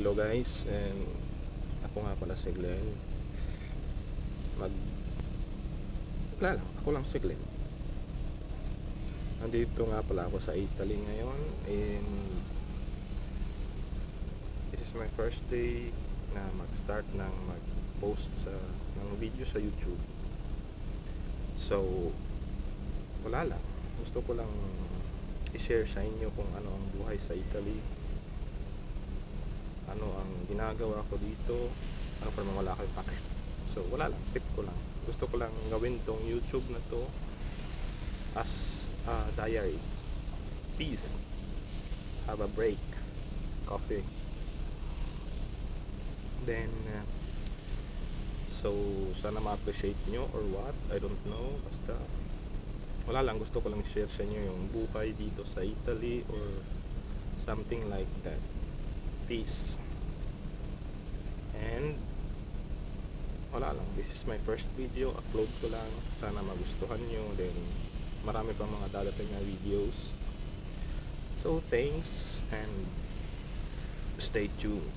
Hello guys, and ako nga pala si Glenn. Wala lang, ako lang si Glenn. Nandito nga pala ako sa Italy ngayon, and this is my first day na mag-start ng mag-post ng video sa YouTube. So wala lang, gusto ko lang i-share sa inyo kung ano ang buhay sa Italy, ano ang ginagawa ko dito, ano pa naman wala kayong pake. So wala lang, tip ko lang, gusto ko lang gawin tong YouTube na to as a diary. Peace, have a break, coffee, then so sana ma-appreciate nyo or what, I don't know. Basta wala lang, gusto ko lang share sa inyo yung buhay dito sa Italy or something like that. Peace. And wala lang, this is my first video, upload ko lang, sana magustuhan nyo, then marami pang mga dadating na videos. So thanks and stay tuned.